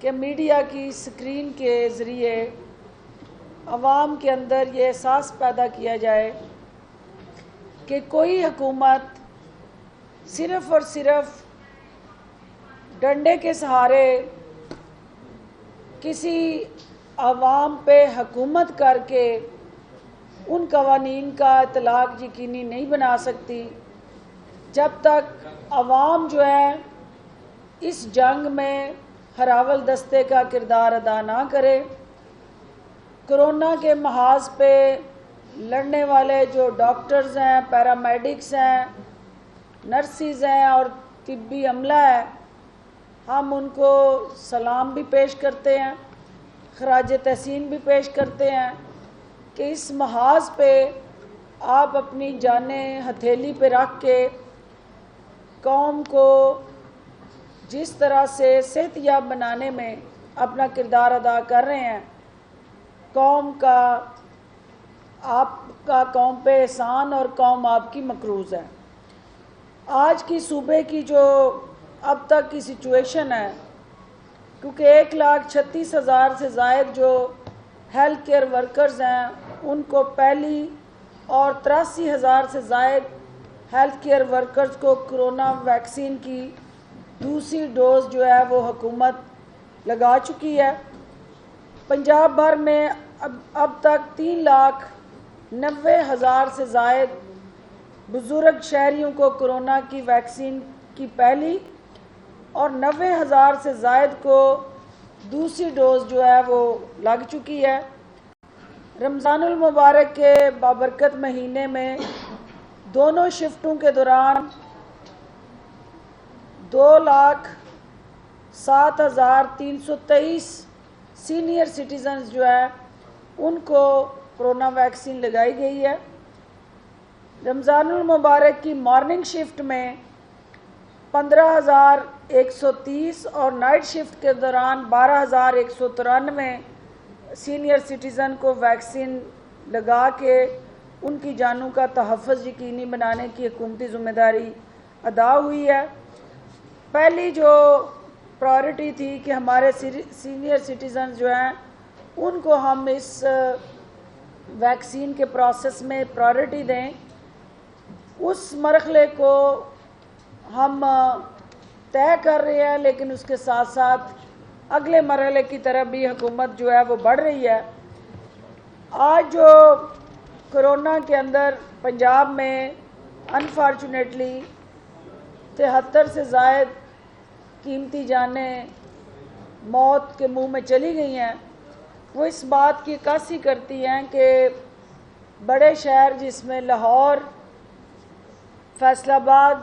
کہ میڈیا کی اسکرین کے ذریعے عوام کے اندر یہ احساس پیدا کیا جائے کہ کوئی حکومت صرف اور صرف ڈنڈے کے سہارے کسی عوام پہ حکومت کر کے ان قوانین کا اطلاق یقینی نہیں بنا سکتی جب تک عوام جو ہے اس جنگ میں ہراول دستے کا کردار ادا نہ کرے۔ کرونا کے محاذ پہ لڑنے والے جو ڈاکٹرز ہیں، پیرامیڈکس ہیں، نرسز ہیں اور طبی عملہ ہے، ہم ان کو سلام بھی پیش کرتے ہیں، خراج تحسین بھی پیش کرتے ہیں کہ اس محاذ پہ آپ اپنی جانیں ہتھیلی پہ رکھ کے قوم کو جس طرح سے صحت یاب بنانے میں اپنا کردار ادا کر رہے ہیں، قوم کا آپ کا قوم پہ احسان اور قوم آپ کی مقروض ہے۔ آج کی صوبے کی جو اب تک کی سچویشن ہے، کیونکہ 1,36,000 سے زائد جو ہیلتھ کیئر ورکرز ہیں ان کو پہلی اور 83,000 سے زائد ہیلتھ کیئر ورکرز کو کرونا ویکسین کی دوسری ڈوز جو ہے وہ حکومت لگا چکی ہے۔ پنجاب بھر میں اب تک 3,90,000 سے زائد بزرگ شہریوں کو کرونا کی ویکسین کی پہلی اور 90,000 سے زائد کو دوسری ڈوز جو ہے وہ لگ چکی ہے۔ رمضان المبارک کے بابرکت مہینے میں دونوں شفٹوں کے دوران 2,07,323 سینئر سٹیزنز جو ہے ان کو کرونا ویکسین لگائی گئی ہے۔ رمضان المبارک کی مارننگ شفٹ میں 15,130 اور نائٹ شفٹ کے دوران 12,193 سینئر سٹیزن کو ویکسین لگا کے ان کی جانوں کا تحفظ یقینی بنانے کی حکومتی ذمہ داری ادا ہوئی ہے۔ پہلی جو پرائورٹی تھی کہ ہمارے سینئر سٹیزنز جو ہیں ان کو ہم اس ویکسین کے پروسیس میں پرائورٹی دیں، اس مرحلے کو ہم طے کر رہے ہیں، لیکن اس کے ساتھ ساتھ اگلے مرحلے کی طرف بھی حکومت جو ہے وہ بڑھ رہی ہے۔ آج جو کرونا کے اندر پنجاب میں انفارچونیٹلی 73 سے زائد قیمتی جانیں موت کے منہ میں چلی گئی ہیں، وہ اس بات کی عکاسی کرتی ہیں کہ بڑے شہر جس میں لاہور، فیصل آباد،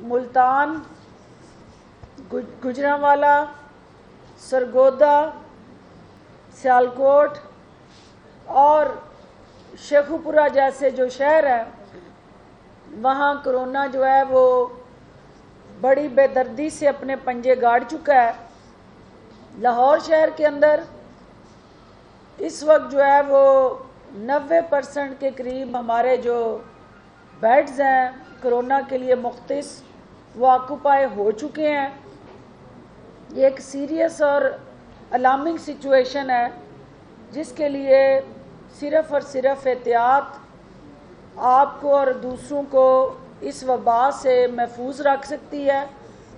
ملتان، گوجرانوالہ، سرگودا، سیالکوٹ اور شیخوپورہ جیسے جو شہر ہیں وہاں کرونا جو ہے وہ بڑی بے دردی سے اپنے پنجے گاڑ چکا ہے۔ لاہور شہر کے اندر اس وقت جو ہے وہ 90% کے قریب ہمارے جو بیڈز ہیں کرونا کے لیے مختص وہ آکوپائی ہو چکے ہیں۔ یہ ایک سیریس اور الارمنگ سچویشن ہے جس کے لیے صرف اور صرف احتیاط آپ کو اور دوسروں کو اس وبا سے محفوظ رکھ سکتی ہے،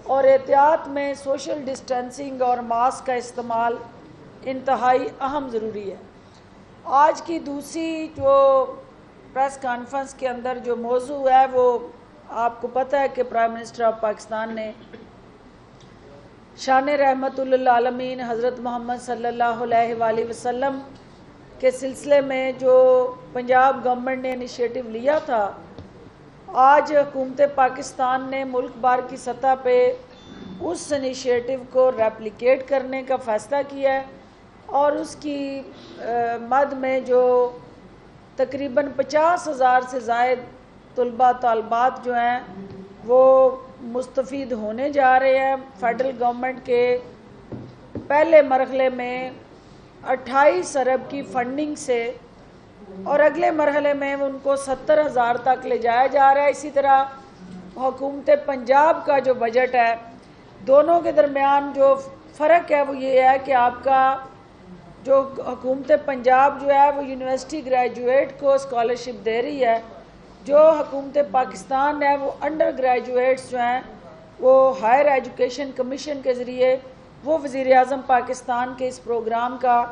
اور احتیاط میں سوشل ڈسٹینسنگ اور ماسک کا استعمال انتہائی اہم ضروری ہے۔ آج کی دوسری جو پریس کانفرنس کے اندر جو موضوع ہے وہ آپ کو پتہ ہے کہ پرائم منسٹر آف پاکستان نے شان رحمت للعالمین حضرت محمد صلی اللہ علیہ وآلہ وسلم کے سلسلے میں جو پنجاب گورنمنٹ نے انیشیٹو لیا تھا، آج حکومت پاکستان نے ملک بھر کی سطح پہ اس انیشیٹو کو ریپلیکیٹ کرنے کا فیصلہ کیا ہے، اور اس کی مد میں جو تقریباً 50,000 سے زائد طلباء طالبات جو ہیں وہ مستفید ہونے جا رہے ہیں۔ فیڈرل گورنمنٹ کے پہلے مرحلے میں 28 ارب کی فنڈنگ سے اور اگلے مرحلے میں ان کو 70,000 تک لے جایا جا رہا ہے۔ اسی طرح حکومت پنجاب کا جو بجٹ ہے، دونوں کے درمیان جو فرق ہے وہ یہ ہے کہ آپ کا جو حکومت پنجاب جو ہے وہ یونیورسٹی گریجویٹ کو اسکالرشپ دے رہی ہے، جو حکومت پاکستان ہے وہ انڈر گریجویٹس جو ہیں وہ ہائر ایجوکیشن کمیشن کے ذریعے وہ وزیر اعظم پاکستان کے اس پروگرام کا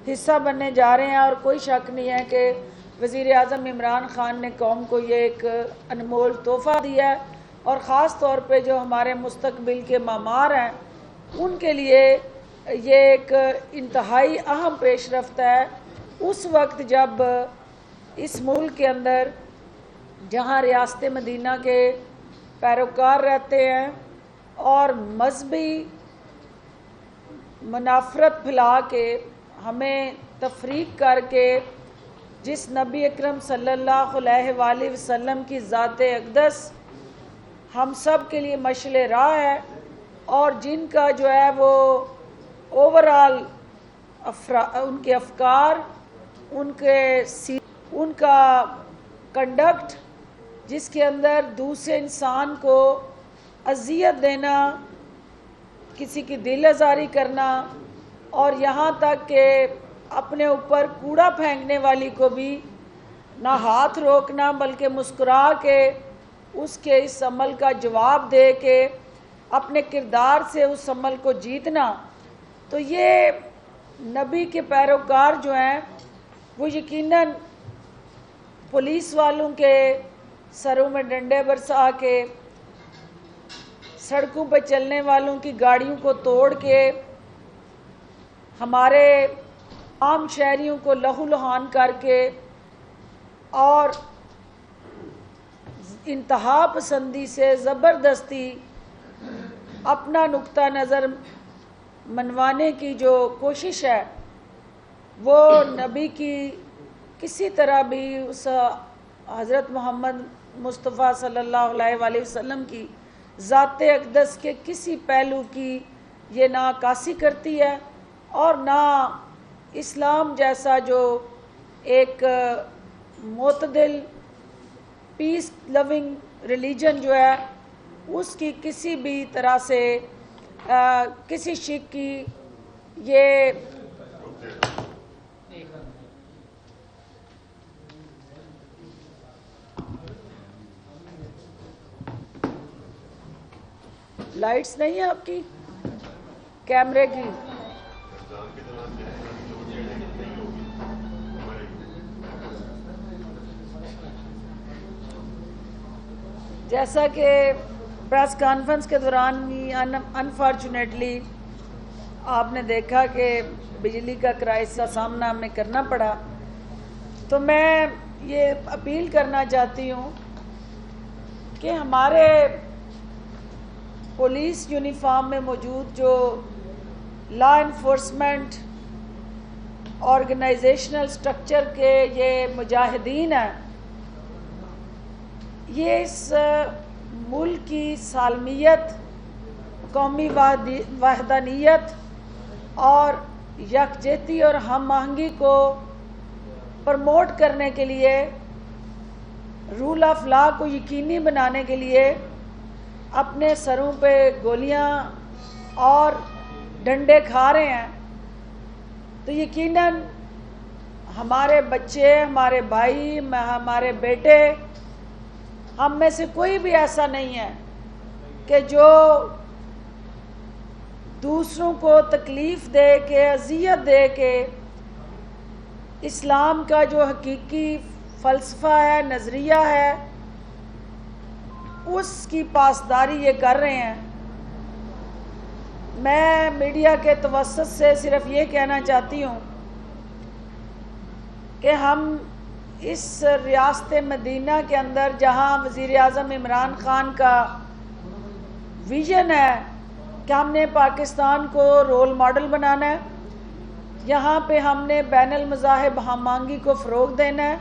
حصہ بننے جا رہے ہیں۔ اور کوئی شک نہیں ہے کہ وزیر اعظم عمران خان نے قوم کو یہ ایک انمول تحفہ دیا ہے، اور خاص طور پہ جو ہمارے مستقبل کے معمار ہیں ان کے لیے یہ ایک انتہائی اہم پیش رفت ہے۔ اس وقت جب اس ملک کے اندر جہاں ریاست مدینہ کے پیروکار رہتے ہیں اور مذہبی منافرت پھیلا کے ہمیں تفریق کر کے جس نبی اکرم صلی اللہ علیہ وآلہ وسلم کی ذات اقدس ہم سب کے لیے مشعل راہ ہے، اور جن کا جو ہے وہ اوورال ان کے افکار، ان کا کنڈکٹ جس کے اندر دوسرے انسان کو اذیت دینا، کسی کی دل آزاری کرنا، اور یہاں تک کہ اپنے اوپر کوڑا پھینکنے والی کو بھی نہ ہاتھ روکنا بلکہ مسکرا کے اس کے اس عمل کا جواب دے کے اپنے کردار سے اس عمل کو جیتنا، تو یہ نبی کے پیروکار جو ہیں وہ یقیناً پولیس والوں کے سروں میں ڈنڈے برسا کے، سڑکوں پہ چلنے والوں کی گاڑیوں کو توڑ کے، ہمارے عام شہریوں کو لہو لہان کر کے اور انتہا پسندی سے زبردستی اپنا نقطہ نظر منوانے کی جو کوشش ہے، وہ نبی کی کسی طرح بھی اس حضرت محمد مصطفیٰ صلی اللہ علیہ وآلہ وسلم کی ذات اقدس کے کسی پہلو کی یہ نہ عکاسی کرتی ہے، اور نہ اسلام جیسا جو ایک معتدل پیس لونگ ریلیجن جو ہے اس کی کسی بھی طرح سے کسی شک کی یہ لائٹس نہیں ہے آپ کی کیمرے کی۔ جیسا کہ پریس کانفرنس کے دوران ہی انفارچونیٹلی آپ نے دیکھا کہ بجلی کا کرائسس کا سامنا ہمیں کرنا پڑا، تو میں یہ اپیل کرنا چاہتی ہوں کہ ہمارے پولیس یونیفارم میں موجود جو لا انفورسمنٹ آرگنائزیشنل سٹرکچر کے یہ مجاہدین ہیں، یہ اس ملک کی سالمیت، قومی وحدانیت اور یکجہتی اور ہم آہنگی کو پروموٹ کرنے کے لیے، رول آف لا کو یقینی بنانے کے لیے اپنے سروں پہ گولیاں اور ڈنڈے کھا رہے ہیں، تو یقیناً ہمارے بچے، ہمارے بھائی، ہمارے بیٹے، ہم میں سے کوئی بھی ایسا نہیں ہے کہ جو دوسروں کو تکلیف دے کے، اذیت دے کے اسلام کا جو حقیقی فلسفہ ہے، نظریہ ہے، اس کی پاسداری یہ کر رہے ہیں۔ میں میڈیا کے توسط سے صرف یہ کہنا چاہتی ہوں کہ ہم اس ریاست مدینہ کے اندر جہاں وزیر اعظم عمران خان کا ویژن ہے کہ ہم نے پاکستان کو رول ماڈل بنانا ہے، یہاں پہ ہم نے بین المذاہب ہم آہنگی کو فروغ دینا ہے،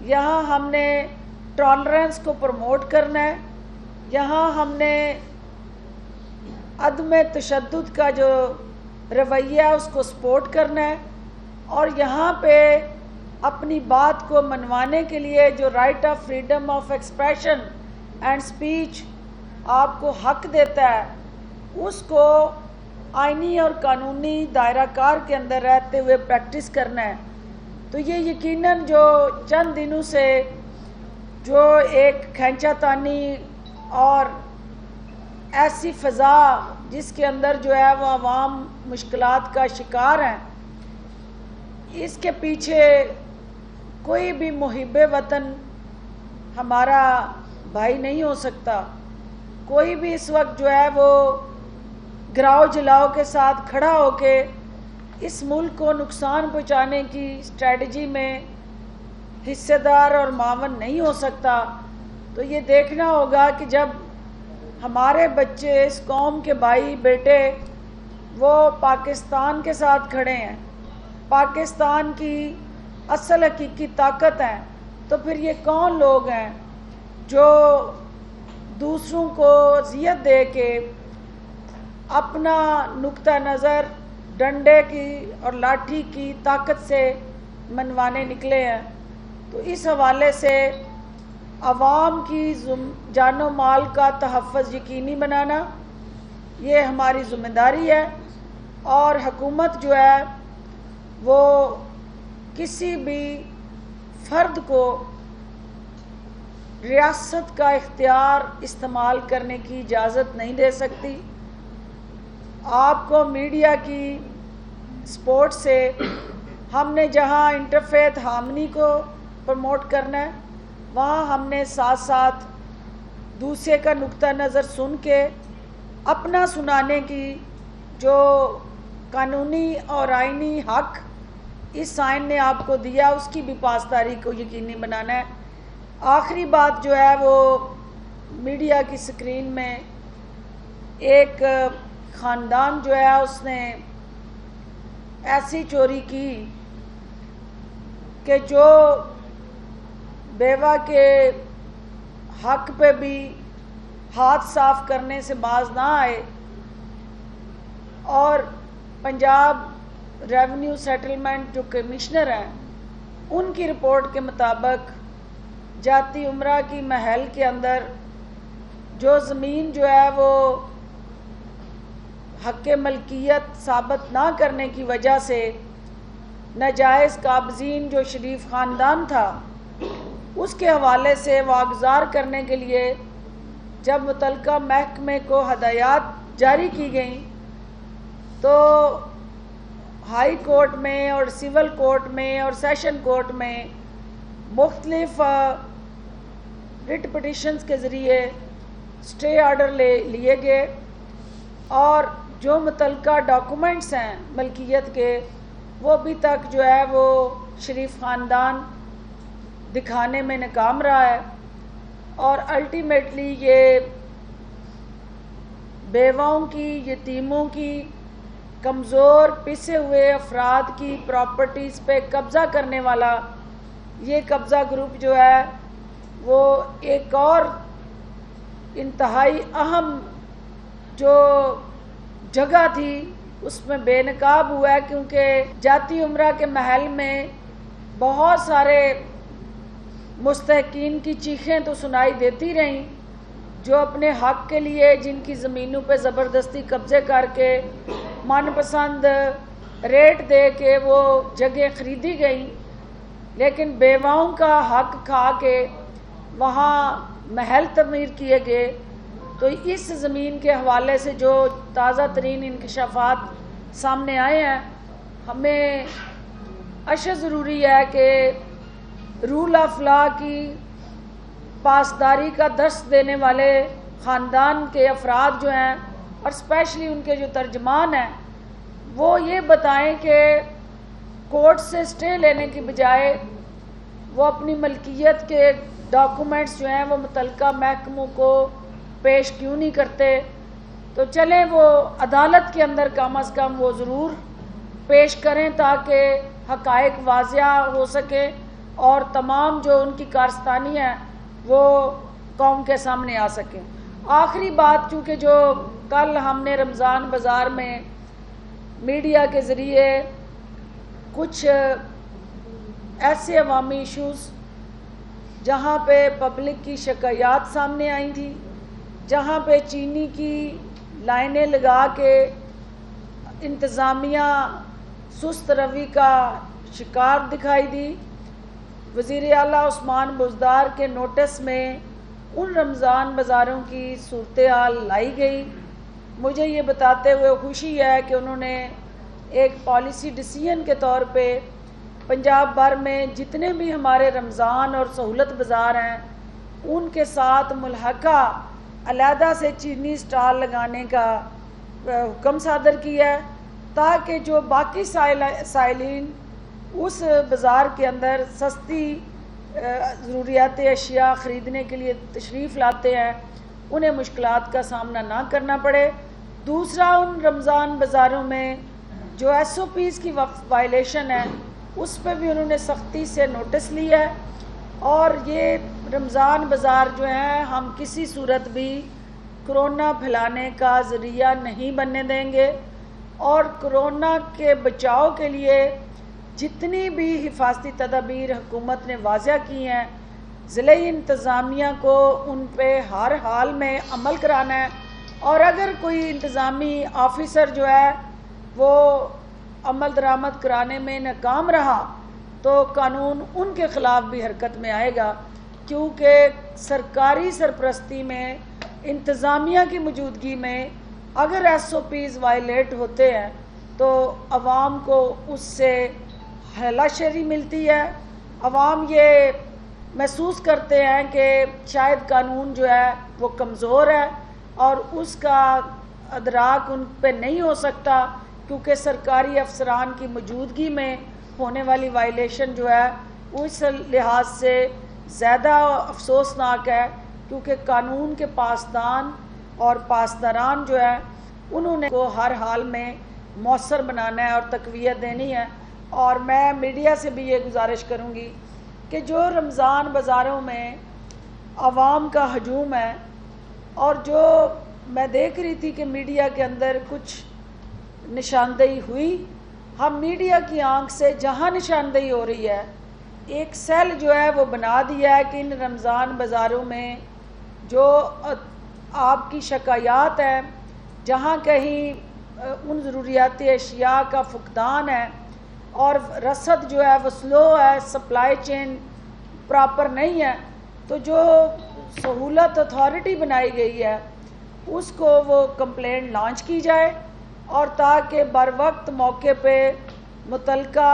یہاں ہم نے ٹالرنس کو پروموٹ کرنا ہے، یہاں ہم نے عدم تشدد کا جو رویہ ہے اس کو سپورٹ کرنا ہے، اور یہاں پہ اپنی بات کو منوانے کے لیے جو right of freedom of expression and speech آپ کو حق دیتا ہے، اس کو آئینی اور قانونی دائرہ کار کے اندر رہتے ہوئے پریکٹس کرنا ہے، تو یہ یقیناً جو چند دنوں سے جو ایک کھینچا تانی اور ایسی فضا جس کے اندر جو ہے وہ عوام مشکلات کا شکار ہیں، اس کے پیچھے کوئی بھی محب وطن ہمارا بھائی نہیں ہو سکتا۔ کوئی بھی اس وقت جو ہے وہ گراؤ جلاؤ کے ساتھ کھڑا ہو کے اس ملک کو نقصان پہنچانے کی اسٹریٹجی میں حصے دار اور معاون نہیں ہو سکتا۔ تو یہ دیکھنا ہوگا کہ جب ہمارے بچے، اس قوم کے بھائی بیٹے وہ پاکستان کے ساتھ کھڑے ہیں، پاکستان کی اصل حقیقی طاقت ہیں، تو پھر یہ کون لوگ ہیں جو دوسروں کو اذیت دے کے اپنا نقطہ نظر ڈنڈے کی اور لاٹھی کی طاقت سے منوانے نکلے ہیں۔ تو اس حوالے سے عوام کی جان و مال کا تحفظ یقینی بنانا یہ ہماری ذمہ داری ہے، اور حکومت جو ہے وہ کسی بھی فرد کو ریاست کا اختیار استعمال کرنے کی اجازت نہیں دے سکتی۔ آپ کو میڈیا کی سپورٹ سے ہم نے جہاں انٹرفیتھ ہارمنی کو پروموٹ کرنا ہے، وہاں ہم نے ساتھ ساتھ دوسرے کا نقطہ نظر سن کے اپنا سنانے کی جو قانونی اور آئینی حق اس آئین نے آپ کو دیا اس کی بھی پاسداری کو یقینی بنانا ہے۔ آخری بات جو ہے وہ میڈیا کی سکرین میں ایک خاندان جو ہے اس نے ایسی چوری کی کہ جو بیوہ کے حق پہ بھی ہاتھ صاف کرنے سے باز نہ آئے، اور پنجاب ریونیو سیٹلمنٹ جو کمشنر ہیں ان کی رپورٹ کے مطابق جاتی عمرہ کی محل کے اندر جو زمین جو ہے وہ حق ملکیت ثابت نہ کرنے کی وجہ سے ناجائز قابضین جو شریف خاندان تھا اس کے حوالے سے واگزار کرنے کے لیے جب متعلقہ محکمے کو ہدایات جاری کی گئیں تو ہائی کورٹ میں اور سول کورٹ میں اور سیشن کورٹ میں مختلف رٹ پٹیشنز کے ذریعے سٹے آرڈر لیے گئے، اور جو متعلقہ ڈاکومنٹس ہیں ملکیت کے وہ ابھی تک جو ہے وہ شریف خاندان دکھانے میں ناکام رہا ہے، اور الٹیمیٹلی یہ بیواؤں کی، یتیموں کی، کمزور پسے ہوئے افراد کی پراپرٹیز پہ قبضہ کرنے والا یہ قبضہ گروپ جو ہے وہ ایک اور انتہائی اہم جو جگہ تھی اس میں بے نقاب ہوا ہے، کیونکہ جاتی عمرہ کے محل میں بہت سارے مستحقین کی چیخیں تو سنائی دیتی رہیں جو اپنے حق کے لیے جن کی زمینوں پہ زبردستی قبضے کر کے من پسند ریٹ دے کے وہ جگہیں خریدی گئیں، لیکن بیواؤں کا حق کھا کے وہاں محل تعمیر کیے گئے۔ تو اس زمین کے حوالے سے جو تازہ ترین انکشافات سامنے آئے ہیں، ہمیں اشد ضروری ہے کہ رول آف لا کی پاسداری کا درس دینے والے خاندان کے افراد جو ہیں اور اسپیشلی ان کے جو ترجمان ہیں وہ یہ بتائیں کہ کورٹ سے سٹے لینے کی بجائے وہ اپنی ملکیت کے ڈاکومنٹس جو ہیں وہ متعلقہ محکموں کو پیش کیوں نہیں کرتے۔ تو چلیں وہ عدالت کے اندر کم از کم وہ ضرور پیش کریں تاکہ حقائق واضح ہو سکے اور تمام جو ان کی کارستانی ہے وہ قوم کے سامنے آ سکیں۔ آخری بات، چونکہ جو کل ہم نے رمضان بازار میں میڈیا کے ذریعے کچھ ایسے عوامی ایشوز جہاں پہ پبلک کی شکایات سامنے آئی تھی، جہاں پہ چینی کی لائنیں لگا کے انتظامیہ سست روی کا شکار دکھائی دی۔ وزیر اعلیٰ عثمان بزدار کے نوٹس میں ان رمضان بازاروں کی صورتحال لائی گئی۔ مجھے یہ بتاتے ہوئے خوشی ہے کہ انہوں نے ایک پالیسی ڈیسیژن کے طور پہ پنجاب بھر میں جتنے بھی ہمارے رمضان اور سہولت بازار ہیں ان کے ساتھ ملحقہ علیحدہ سے چینی اسٹال لگانے کا حکم صادر کیا ہے، تاکہ جو باقی سائلین اس بازار کے اندر سستی ضروریات اشیاء خریدنے کے لیے تشریف لاتے ہیں انہیں مشکلات کا سامنا نہ کرنا پڑے۔ دوسرا، ان رمضان بازاروں میں جو ایس او پیز کی وائلیشن ہے اس پہ بھی انہوں نے سختی سے نوٹس لیا ہے، اور یہ رمضان بازار جو ہیں ہم کسی صورت بھی کرونا پھیلانے کا ذریعہ نہیں بننے دیں گے، اور کرونا کے بچاؤ کے لیے جتنی بھی حفاظتی تدابیر حکومت نے واضح کی ہیں ضلعی انتظامیہ کو ان پہ ہر حال میں عمل کرانا ہے، اور اگر کوئی انتظامی آفیسر جو ہے وہ عمل درآمد کرانے میں ناکام رہا تو قانون ان کے خلاف بھی حرکت میں آئے گا، کیونکہ سرکاری سرپرستی میں انتظامیہ کی موجودگی میں اگر ایس او پیز وائلیٹ ہوتے ہیں تو عوام کو اس سے ہلاشری ملتی ہے۔ عوام یہ محسوس کرتے ہیں کہ شاید قانون جو ہے وہ کمزور ہے اور اس کا ادراک ان پہ نہیں ہو سکتا، کیونکہ سرکاری افسران کی موجودگی میں ہونے والی وائلیشن جو ہے اس لحاظ سے زیادہ افسوسناک ہے، کیونکہ قانون کے پاسدان اور پاسداران جو ہے انہوں نے کو ہر حال میں مؤثر بنانا ہے اور تقویت دینی ہے۔ اور میں میڈیا سے بھی یہ گزارش کروں گی کہ جو رمضان بازاروں میں عوام کا ہجوم ہے، اور جو میں دیکھ رہی تھی کہ میڈیا کے اندر کچھ نشاندہی ہوئی، ہم میڈیا کی آنکھ سے جہاں نشاندہی ہو رہی ہے ایک سیل جو ہے وہ بنا دیا ہے کہ ان رمضان بازاروں میں جو آپ کی شکایات ہیں، جہاں کہیں ان ضروریات اشیاء کا فقدان ہے اور رسد جو ہے وہ سلو ہے، سپلائی چین پراپر نہیں ہے، تو جو سہولت اتھارٹی بنائی گئی ہے اس کو وہ کمپلین لانچ کی جائے، اور تاکہ بر وقت موقع پہ متعلقہ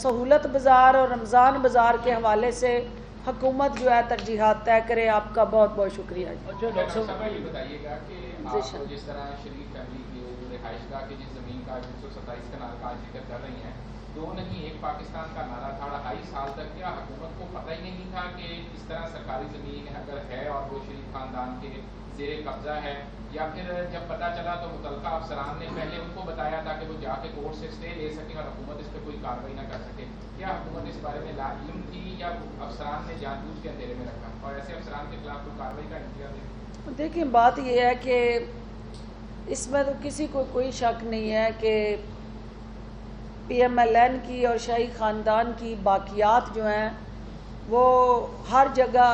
سہولت بازار اور رمضان بازار کے حوالے سے حکومت جو ہے ترجیحات طے کرے۔ آپ کا بہت بہت شکریہ۔ ڈاکٹر صاحب یہ بتائیے گا کہ آپ کو جس طرح شریف فیملی کی رہائش گاہ کی جس زمین کا 127 کنال کا ذکر کر رہی ہیں، دو نہیں ایک پاکستان کا نعرہ تھا 2.5 سال تک، کیا حکومت کو پتہ ہی نہیں تھا کہ اس طرح سرکاری زمین اگر ہے اور وہ شریف خاندان کے زیر قبضہ ہے، یا پھر جب پتہ چلا تو متعلقہ افسران نے پہلے ان کو بتایا تھا کہ وہ جا کے کورٹ سے اسٹے لے سکیں اور حکومت اس پہ کوئی کارروائی نہ کر سکے؟ کیا حکومت اس بارے میں لا علم تھی یا افسران نے جان بوجھ کے اندھیرے میں رکھا، اور ایسے افسران کے خلاف کوئی کارروائی کا انتظار دے؟ دیکھیں، بات یہ ہے کہ اس میں تو کسی کو کوئی شک نہیں ہے کہ پی ایم ایل این کی اور شاہی خاندان کی باقیات جو ہیں وہ ہر جگہ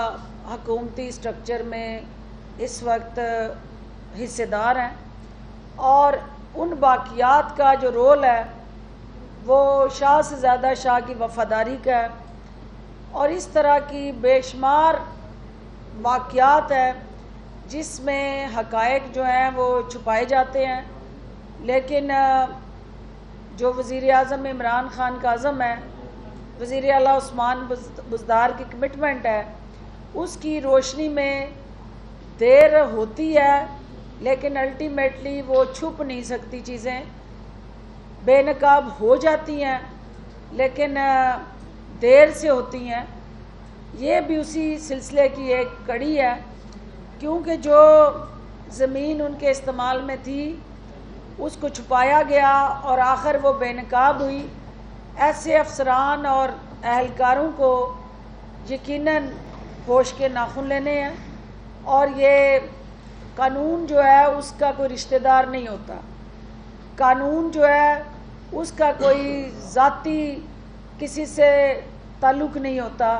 حکومتی اسٹرکچر میں اس وقت حصے دار ہیں، اور ان باقیات کا جو رول ہے وہ شاہ سے زیادہ شاہ کی وفاداری کا ہے، اور اس طرح کی بے شمار واقعات ہیں جس میں حقائق جو ہیں وہ چھپائے جاتے ہیں، لیکن جو وزیر اعظم عمران خان کا عزم ہے، وزیر اعلیٰ عثمان بزدار کی کمٹمنٹ ہے، اس کی روشنی میں دیر ہوتی ہے لیکن الٹیمیٹلی وہ چھپ نہیں سکتی، چیزیں بے نقاب ہو جاتی ہیں لیکن دیر سے ہوتی ہیں۔ یہ بھی اسی سلسلے کی ایک کڑی ہے، کیونکہ جو زمین ان کے استعمال میں تھی اس کو چھپایا گیا اور آخر وہ بے نقاب ہوئی۔ ایسے افسران اور اہلکاروں کو یقیناً ہوش کے ناخن لینے ہیں، اور یہ قانون جو ہے اس کا کوئی رشتہ دار نہیں ہوتا، قانون جو ہے اس کا کوئی ذاتی کسی سے تعلق نہیں ہوتا،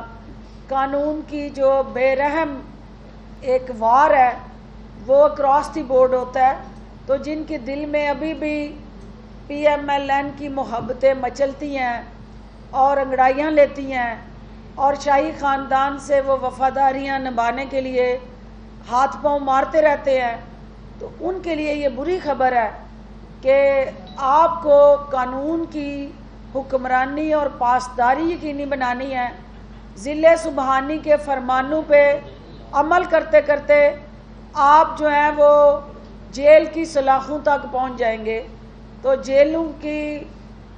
قانون کی جو بے رحم ایک وار ہے وہ اکراس دی بورڈ ہوتا ہے۔ تو جن کے دل میں ابھی بھی PMLN کی محبتیں مچلتی ہیں اور انگڑائیاں لیتی ہیں اور شاہی خاندان سے وہ وفاداریاں نبھانے کے لیے ہاتھ پاؤں مارتے رہتے ہیں، تو ان کے لیے یہ بری خبر ہے کہ آپ کو قانون کی حکمرانی اور پاسداری یقینی بنانی ہے۔ ضلع سبحانی کے فرمانوں پہ عمل کرتے کرتے آپ جو ہیں وہ جیل کی سلاخوں تک پہنچ جائیں گے، تو جیلوں کی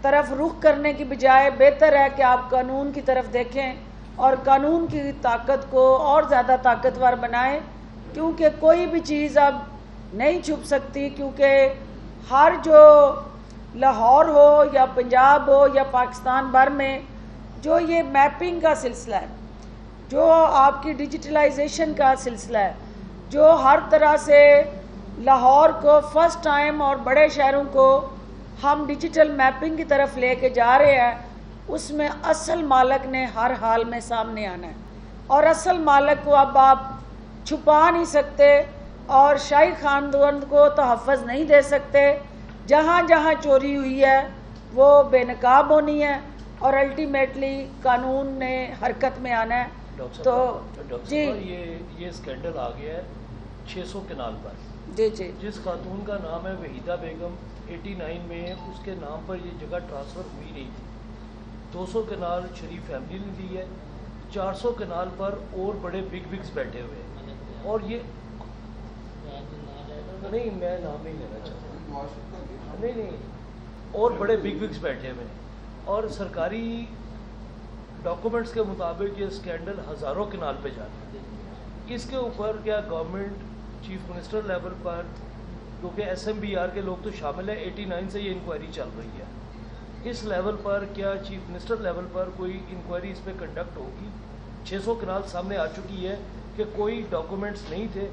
طرف رخ کرنے کی بجائے بہتر ہے کہ آپ قانون کی طرف دیکھیں اور قانون کی طاقت کو اور زیادہ طاقتور بنائیں، کیونکہ کوئی بھی چیز اب نہیں چھپ سکتی، کیونکہ ہر جو لاہور ہو یا پنجاب ہو یا پاکستان بھر میں جو یہ میپنگ کا سلسلہ ہے، جو آپ کی ڈیجیٹلائزیشن کا سلسلہ ہے، جو ہر طرح سے لاہور کو فرسٹ ٹائم اور بڑے شہروں کو ہم ڈیجیٹل میپنگ کی طرف لے کے جا رہے ہیں، اس میں اصل مالک نے ہر حال میں سامنے آنا ہے، اور اصل مالک کو اب آپ چھپا نہیں سکتے اور شاہی خاندان کو تحفظ نہیں دے سکتے۔ جہاں جہاں چوری ہوئی ہے وہ بے نقاب ہونی ہے اور الٹیمیٹلی قانون نے حرکت میں آنا ہے۔ تو جی یہ اسکینڈل آ گیا ہے 600 کنال پر، جی جس خاتون کا نام ہے وحیدہ بیگم، 89 میں اس کے نام پر یہ جگہ ٹرانسفر ہوئی نہیں تھی۔ 200 کنال شریف فیملی نے لی ہے، 400 کنال پر اور بڑے بگز بیٹھے ہوئے ہیں، اور یہ نہیں میں نام نہیں لینا چاہتا، نہیں اور بڑے بگز بیٹھے ہوئے ہیں، اور سرکاری ڈاکومنٹس کے مطابق یہ اسکینڈل ہزاروں کنال پہ جاتا ہے۔ اس کے اوپر کیا گورنمنٹ چیف منسٹر لیول پر، کیونکہ SMBR کے لوگ تو شامل ہیں، 89 سے یہ انکوائری چل رہی ہے، اس لیول پر کیا چیف منسٹر لیول پر کوئی انکوائری اس پہ کنڈکٹ ہوگی؟ 600 کنال سامنے آ چکی ہے کہ کوئی ڈاکومنٹس نہیں تھے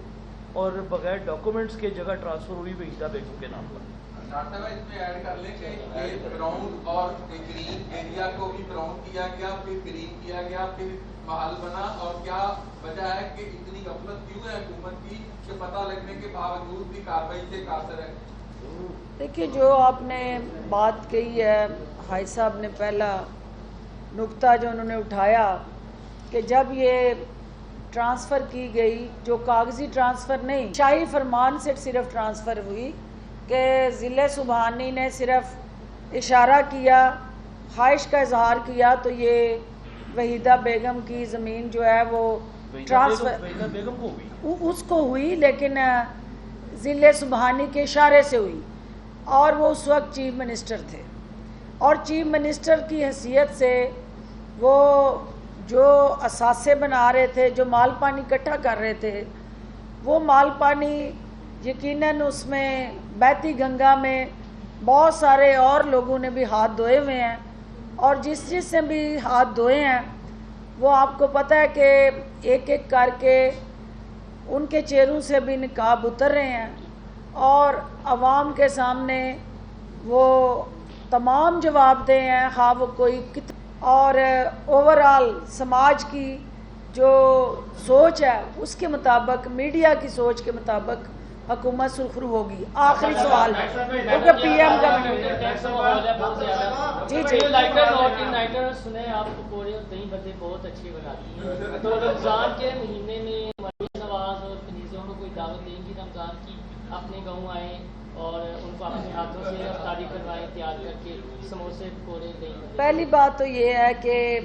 اور بغیر ڈاکومنٹس کے جگہ ٹرانسفر ہوئی وحیدہ بیگم کے نام پر۔ ڈاکٹر صاحب اس میں ایڈ کر لیں کہ یہ براؤن اور گرین ایریا کو بھی براؤن کیا گیا، پھر گرین کیا گیا، پھر محل بنا، اور کیا وجہ ہے کہ اتنی غفلت کیوں ہے حکومت کی کہ پتہ لگنے کے باوجود بھی کارروائی سے قاصر ہے؟ دیکھیے، جو آپ نے بات کہی ہے حاج صاحب نے، پہلا نقطہ جو انہوں نے اٹھایا کہ جب یہ ٹرانسفر کی گئی، جو کاغذی ٹرانسفر نہیں، شاہی فرمان سے صرف ٹرانسفر ہوئی کہ ضلع سبحانی نے صرف اشارہ کیا، خواہش کا اظہار کیا، تو یہ وحیدہ بیگم کی زمین جو ہے وہ ٹرانسفر اس کو ہوئی، لیکن ضلع سبحانی کے اشارے سے ہوئی، اور وہ اس وقت چیف منسٹر تھے، اور چیف منسٹر کی حیثیت سے وہ جو اثاثے بنا رہے تھے، جو مال پانی اکٹھا کر رہے تھے، وہ مال پانی یقیناً اس میں بہتی گنگا میں بہت سارے اور لوگوں نے بھی ہاتھ دھوئے ہوئے ہیں، اور جس سے بھی ہاتھ دھوئے ہیں وہ آپ کو پتہ ہے کہ ایک ایک کر کے ان کے چہروں سے بھی نقاب اتر رہے ہیں، اور عوام کے سامنے وہ تمام جواب دہ ہیں، خواہ وہ کوئی اور اوورال سماج کی جو سوچ ہے اس کے مطابق، میڈیا کی سوچ کے مطابق حکومت سرخرو ہوگی۔ آخری سوال ہے کیونکہ PM کا جی سنیں، آپ پکوڑے اور دہی بھلے بہت اچھے بناتی ہیں، تو رمضان کے مہینے میں مریم نواز اور کنیزوں کو کوئی دعوت دیں گی رمضان کی، اپنے گاؤں آئیں اور ان کو اپنے ہاتھوں سے افطاری کروائیں تیار کر کے، سموسے پکوڑے دہی بھلے؟ پہلی بات تو یہ ہے کہ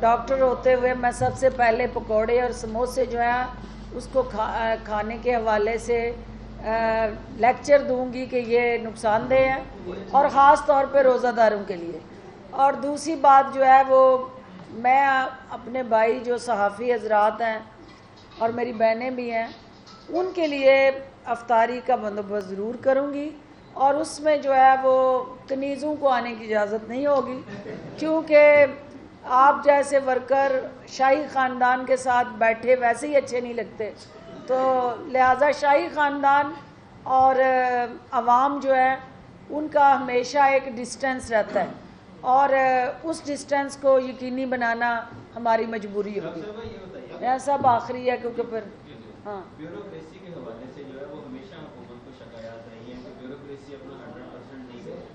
ڈاکٹر ہوتے ہوئے میں سب سے پہلے پکوڑے اور سموسے جو ہیں اس کو کھانے کے حوالے سے لیکچر دوں گی کہ یہ نقصان دہ ہے، اور خاص طور پہ روزہ داروں کے لیے۔ اور دوسری بات جو ہے وہ میں اپنے بھائی جو صحافی حضرات ہیں اور میری بہنیں بھی ہیں ان کے لیے افطاری کا بندوبست ضرور کروں گی، اور اس میں جو ہے وہ کنیزوں کو آنے کی اجازت نہیں ہوگی، کیونکہ آپ جیسے ورکر شاہی خاندان کے ساتھ بیٹھے ویسے ہی اچھے نہیں لگتے، تو لہٰذا شاہی خاندان اور عوام جو ہے ان کا ہمیشہ ایک ڈسٹینس رہتا ہے، اور اس ڈسٹینس کو یقینی بنانا ہماری مجبوری ہوگی۔ یہ سب آخری ہے کیونکہ پھر ہاں بیوروکریسی کے حوالے سے جو ہے وہ ہمیشہ حکومت کو شکایات رہی ہیں کہ بیوروکریسی اپنا 100% نہیں کرتی،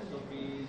SOPs